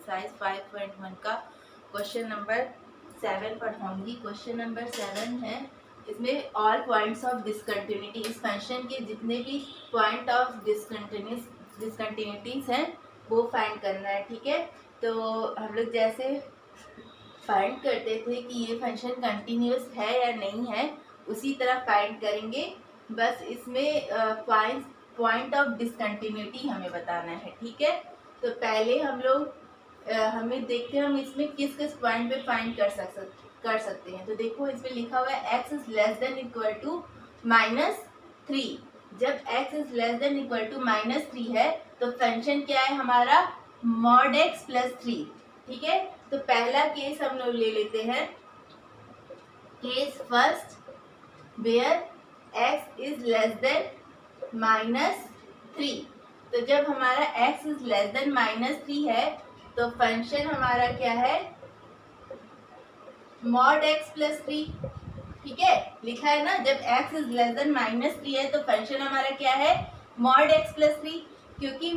Exercise 5.1 का question number 7 पढ़ाऊंगी। Question number 7 है, इसमें ऑल पॉइंट्स ऑफ डिसकंटिन्यूटी, इस फंक्शन के जितने भी पॉइंट ऑफ डिसकंटिन्यूटीज हैं वो फाइंड करना है। ठीक है, तो हम लोग जैसे फाइंड करते थे कि ये फंक्शन कंटिन्यूस है या नहीं है, उसी तरह फाइंड करेंगे। बस इसमें पॉइंट ऑफ डिसकंटिन्यूटी हमें बताना है। ठीक है, तो पहले हम लोग हमें देखते हैं हम इसमें किस किस पॉइंट पे फाइंड कर सकते हैं। तो देखो इसमें लिखा हुआ है x is less than equal to -3। जब x is less than equal to -3 है तो फंक्शन क्या है हमारा, मॉड x प्लस 3। ठीक है, तो पहला केस हम लोग ले लेते हैं, case first where x is less than -3। तो जब हमारा x इज लेस देन -3 है तो फंक्शन हमारा क्या है, मॉड x प्लस 3। ठीक है, लिखा है ना, जब x इज लेस देन -3 है तो फंक्शन हमारा क्या है, मॉड x प्लस 3। क्योंकि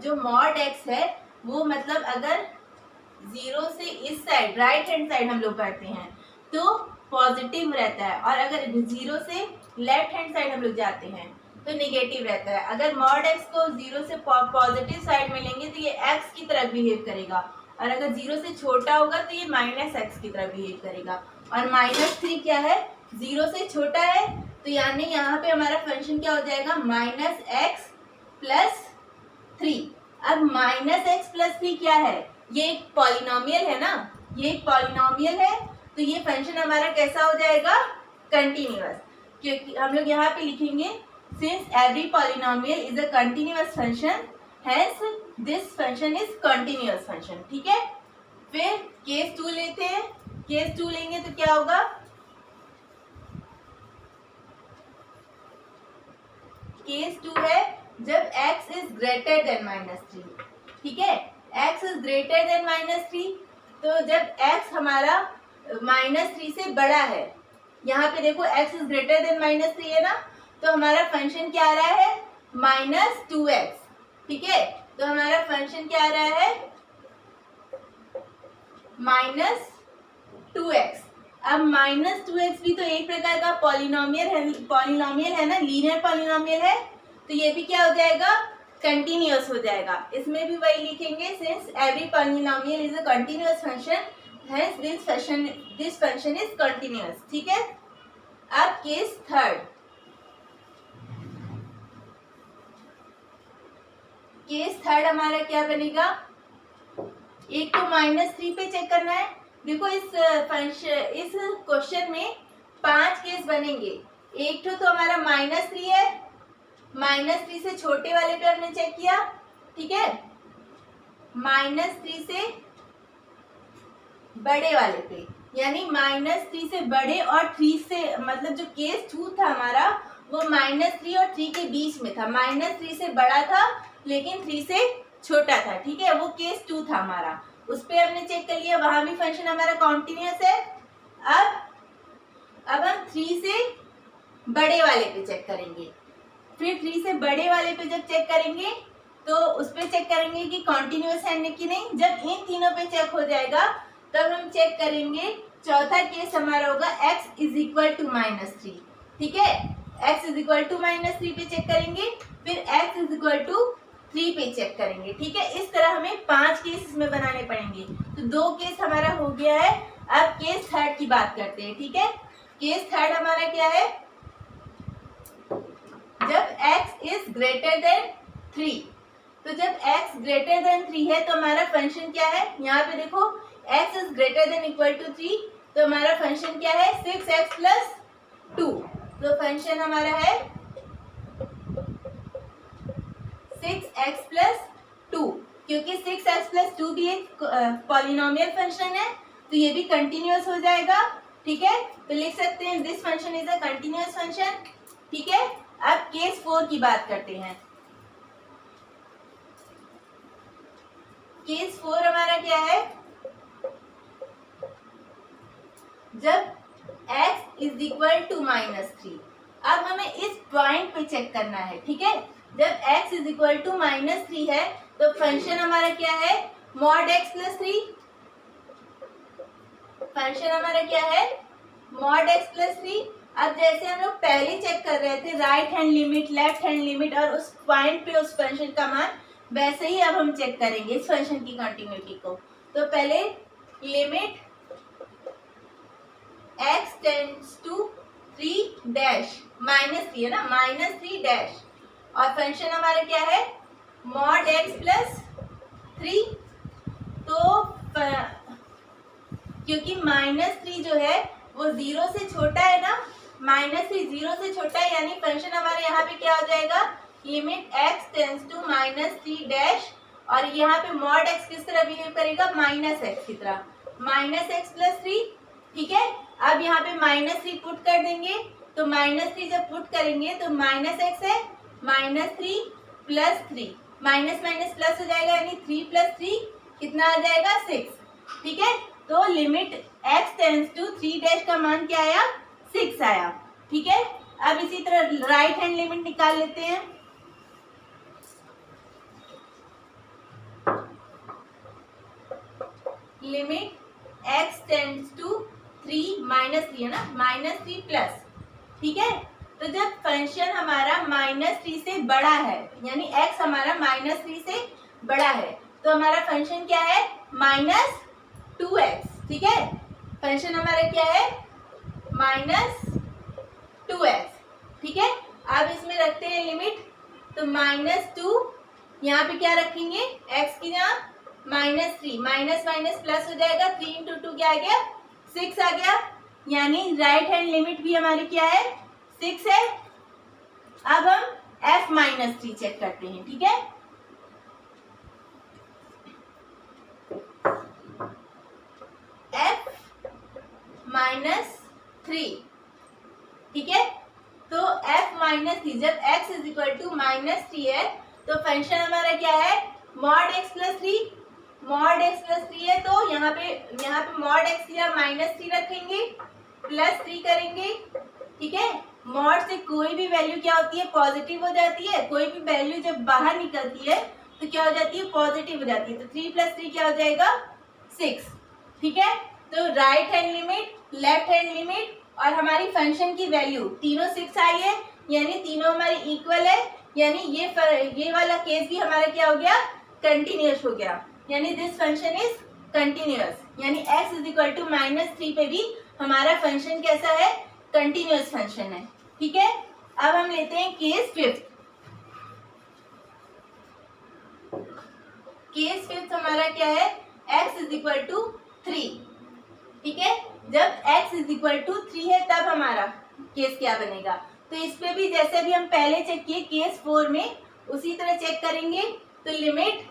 जो मॉड x है वो मतलब अगर 0 से इस साइड राइट हैंड साइड हम लोग करते हैं तो पॉजिटिव रहता है, और अगर 0 से लेफ्ट हैंड साइड हम लोग जाते हैं तो नेगेटिव रहता है। अगर मॉड x को 0 से पॉजिटिव साइड में लेंगे तो ये x की तरह बिहेव करेगा, और अगर 0 से छोटा होगा तो ये -x की तरह बिहेव करेगा। और -3 क्या है, 0 से छोटा है, तो यानी यहाँ पे हमारा फंक्शन क्या हो जाएगा, -x प्लस 3। अब -x प्लस 3 क्या है, ये एक पॉलिनोमियल है ना, ये एक पॉलिनोमियल है, तो ये फंक्शन हमारा कैसा हो जाएगा, कंटिन्यूअस। क्योंकि हम लोग यहाँ पे लिखेंगे since every polynomial is a continuous function hence this function is continuous function। ठीक है, फिर केस 2 लेते हैं। केस 2 लेंगे तो क्या होगा, केस 2 है जब x is greater than -3। ठीक है, x is greater than -3, तो जब x हमारा -3 से बड़ा है, यहाँ पे देखो x is greater than -3 है ना, तो हमारा फंक्शन क्या आ रहा है, -2x। ठीक है, तो हमारा फंक्शन क्या आ रहा है, -2x। अब -2x भी तो एक प्रकार का पॉलिनोमियल है ना, लीनियर पॉलिनोमियल है, तो ये भी क्या हो जाएगा, कंटिन्यूअस हो जाएगा। इसमें भी वही लिखेंगे, since every polynomial is a continuous function hence this function is continuous. ठीक है, अब केस थर्ड, केस थर्ड हमारा क्या बनेगा, एक तो -3 पे चेक करना है। देखो इस क्वेश्चन में 5 केस बनेंगे। एक तो हमारा -3 है, -3 से छोटे वाले पे हमने चेक किया। ठीक है, -3 से बड़े वाले पे, यानी -3 से बड़े और 3 से, मतलब जो केस 2 था हमारा वो -3 और 3 के बीच में था, -3 से बड़ा था लेकिन 3 से छोटा था। ठीक है, वो केस 2 था हमारा, उस पे हमने चेक कर लिया, वहां भी फंक्शन हमारा कॉन्टिन्यूअस है। अब हम 3 से बड़े वाले पे चेक करेंगे। फिर 3 से बड़े वाले पे जब चेक करेंगे तो उस पे चेक करेंगे कि कॉन्टिन्यूअस है कि नहीं। जब इन तीनों पे चेक हो जाएगा तब हम चेक करेंगे, चौथा केस हमारा होगा x इज इक्वल टू -3। ठीक है, x इज इक्वल टू -3 पे चेक करेंगे, फिर x इज इक्वल टू 3 पे चेक करेंगे। ठीक है, इस तरह हमें 5 केस इसमें बनाने पड़ेंगे। तो 2 केस हमारा हो गया है। अब केस थर्ड की बात करते हैं। ठीक है, केस थर्ड हमारा क्या है, जब x इज ग्रेटर देन 3। तो जब x ग्रेटर देन 3 है तो हमारा फंक्शन क्या है, यहाँ पे देखो x is greater than equal to 3, तो हमारा फंक्शन क्या है, 6x प्लस 2। तो फंक्शन हमारा है 6x प्लस 2, क्योंकि 6x प्लस 2 भी एक पॉलिनोमियल फंक्शन है तो ये भी कंटिन्यूअस हो जाएगा। ठीक है, तो लिख सकते हैं this function is a continuous function. ठीक है, अब केस 4 की बात करते हैं। केस 4 हमारा क्या है, जब x इज इक्वल टू -3। अब हमें इस पॉइंट पे चेक करना है। ठीक है, जब x इज इक्वल टू -3 है तो फंक्शन हमारा क्या है, मॉड एक्स प्लस 3। फंक्शन हमारा क्या है, मॉड एक्स प्लस 3। अब जैसे हम लोग पहले चेक कर रहे थे right hand limit, left hand limit और उस पॉइंट पे उस फंक्शन का मान, वैसे ही अब हम चेक करेंगे इस फंक्शन की कंटिन्यूटी को। तो पहले limit x tends to 3 dash -3 है ना, -3 डैश, और फंक्शन हमारा क्या है, मॉड x प्लस 3। तो क्योंकि -3 जो है वो 0 से छोटा है ना, -3 0 से छोटा है, यानी फंक्शन हमारे यहाँ पे क्या हो जाएगा, limit x tends to -3 dash, और यहाँ पे मॉड x किस तरह बिहेव करेगा, -x की तरह, -x प्लस 3। ठीक है, अब यहाँ पे -3 पुट कर देंगे, तो -3 जब पुट करेंगे तो -x है, -3 प्लस 3, माइनस माइनस प्लस हो जाएगा, यानी 3 प्लस 3 कितना आ जाएगा, 6। ठीक है, तो limit x tends to 3 dash का मान क्या आया, 6 आया। ठीक है, अब इसी तरह राइट हैंड लिमिट निकाल लेते हैं। लिमिट x टेंड्स टू 3 -3 है ना, -3 प्लस। ठीक है, तो जब फंक्शन हमारा -3 से बड़ा है, यानी x हमारा -3 से बड़ा है, तो हमारा फंक्शन क्या है, -2x। ठीक है, फंक्शन हमारा क्या है, -2x। ठीक है, अब इसमें रखते हैं लिमिट, तो -2, यहाँ पे क्या रखेंगे, x की जगह -3, माइनस माइनस प्लस हो जाएगा, 3 इंटू 2 क्या आ गया, 6 आ गया, यानी राइट हैंड लिमिट भी हमारी क्या है, 6 है। अब हम f-3 चेक करते हैं। ठीक है, f-3। ठीक है, तो f-3 जब x इज इक्वल टू -3 है, तो फंक्शन हमारा क्या है, mod x plus 3। Mod x plus 3 है, तो यहाँ पे मॉड x की -3 रखेंगे, प्लस 3 करेंगे। ठीक है, मॉड से कोई भी वैल्यू क्या होती है, पॉजिटिव हो जाती है, कोई भी वैल्यू जब बाहर निकलती है तो क्या हो जाती है, पॉजिटिव हो जाती है, तो 3 प्लस 3 क्या हो जाएगा, 6। ठीक है, तो right hand limit, left hand limit और हमारी फंक्शन की वैल्यू तीनों 6 आई है, यानी तीनों हमारी इक्वल है, यानी ये वाला केस भी हमारा क्या हो गया, कंटिन्यूअस हो गया, यानी दिस फंक्शन इज कंटिन्यूअस, यानी x इज इक्वल टू -3 पे भी हमारा फंक्शन कैसा है, कंटिन्यूअस फंक्शन है। ठीक है, अब हम लेते हैं केस फिफ्थ। केस फिफ्थ हमारा क्या है, x इज इक्वल टू 3। ठीक है, जब x इज इक्वल टू 3 है तब हमारा केस क्या बनेगा, तो इस पे भी जैसे भी हम पहले चेक किए केस 4 में, उसी तरह चेक करेंगे। तो limit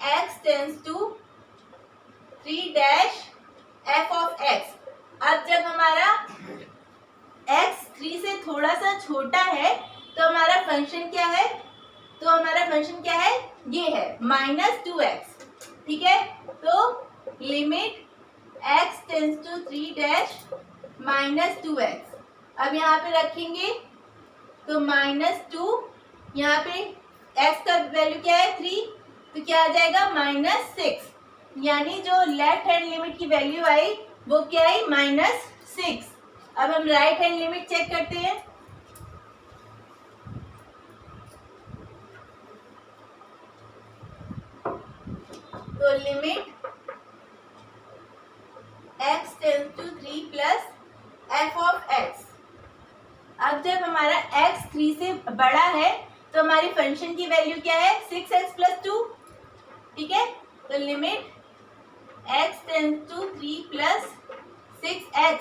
x tends to 3 dash f of x। अब जब हमारा x 3 से थोड़ा सा छोटा है तो हमारा फंक्शन क्या है, तो हमारा फंक्शन क्या है, ये है -2x। ठीक है, तो limit x tends to 3 dash -2x। अब यहाँ पे रखेंगे तो -2, यहाँ पे x का वैल्यू क्या है, 3, तो क्या आ जाएगा, -6, यानी जो लेफ्ट हैंड लिमिट की वैल्यू आई वो क्या आई, -6। अब हम राइट हैंड लिमिट चेक करते हैं। तो limit x tends to 3 plus f of x। अब जब हमारा x 3 से बड़ा है तो हमारी फंक्शन की वैल्यू क्या है, 6x प्लस 2। ठीक है, तो limit x tends to 3 plus 6x।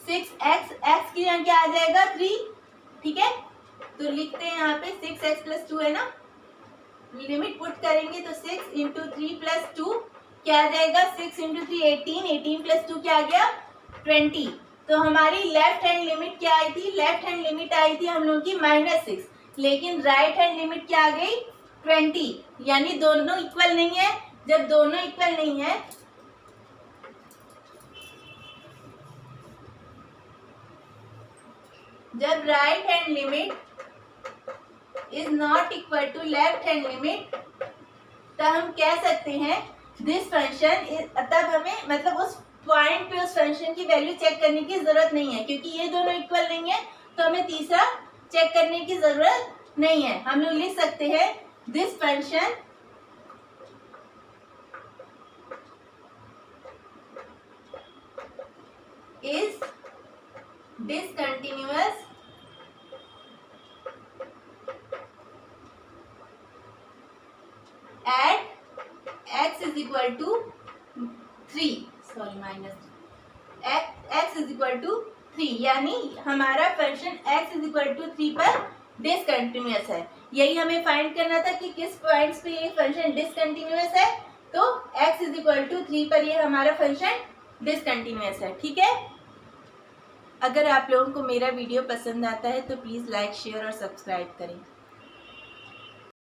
6x, x की यहाँ क्या आ जाएगा, 3। ठीक है, तो लिखते हैं यहाँ पे 6x प्लस 2 है ना, लिमिट पुट करेंगे तो 6 इंटू 3 प्लस 2 क्या आ जाएगा, 6 इंटू 3 18, 18 प्लस 2 क्या आ गया, 20। तो हमारी लेफ्ट हैंड लिमिट क्या आई थी, लेफ्ट हैंड लिमिट आई थी हम लोग की -6, लेकिन राइट हैंड लिमिट क्या आ गई, 20, यानी दोनों इक्वल नहीं है। जब दोनों इक्वल नहीं है जब right hand limit is not equal to left hand limit, तो हम कह सकते हैं दिस फंक्शन, तब हमें मतलब उस पॉइंट पे उस फंक्शन की वैल्यू चेक करने की जरूरत नहीं है, क्योंकि ये दोनों इक्वल नहीं है, तो हमें तीसरा चेक करने की जरूरत नहीं है। हम लोग लिख सकते हैं this function is discontinuous at x is equal to 3 x is equal to 3, यानी हमारा function x is equal to 3 पर डिसकंटिन्यूअस है। यही हमें फाइंड करना था कि किस पॉइंट्स पे ये फंक्शन डिसकंटिन्यूअस है, तो x इज इक्वल टू 3 पर ये हमारा फंक्शन डिसकंटिन्यूअस है। ठीक है, अगर आप लोगों को मेरा वीडियो पसंद आता है तो प्लीज़ लाइक, शेयर और सब्सक्राइब करें।